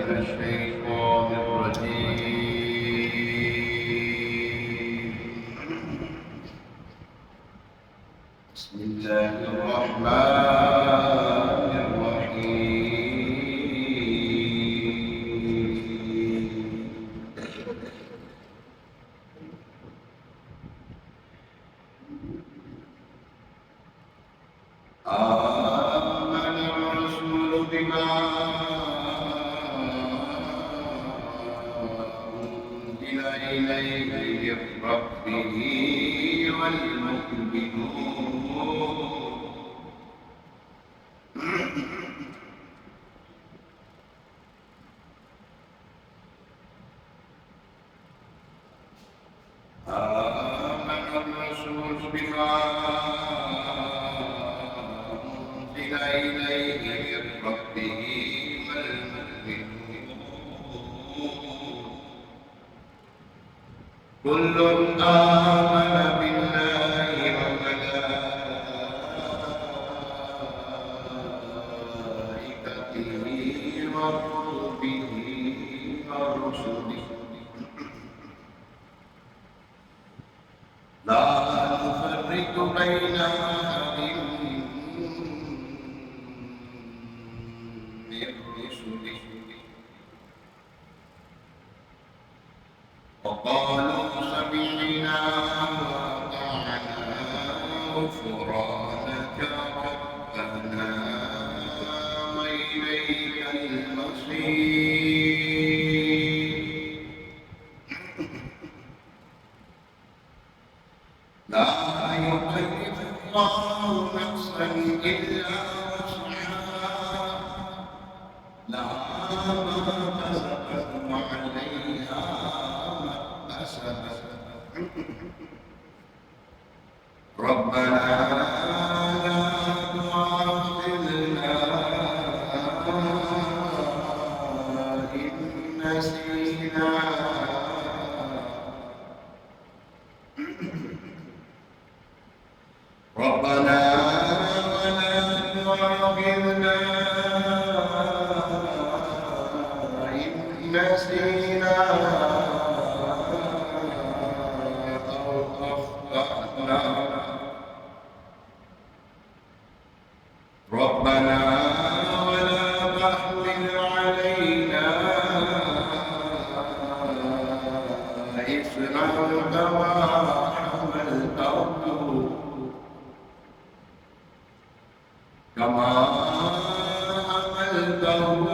من الشيطان الرجيم. بسم الله الرحمن الرحيم. آمن الرسول بما أنزل إليه من ربه والمؤمنون آمن الرسول بما أنزل إليه من ربه والمؤمنون كل آمن بالله وملائكته وكتبه ورسله لا نفرق بين أحد من رسله وقالوا سمعنا وأطعنا غفرانك ربنا وإليك المصير لا يكلف الله نفسا إلا وسعها لها ما كسبت وعليها ما اكتسبت ربنا لا تؤاخذنا إن نسينا ربنا ولا تؤاخذنا إن نسينا أو أخطأنا ربنا ولا تحمل علينا إصرا كما حملته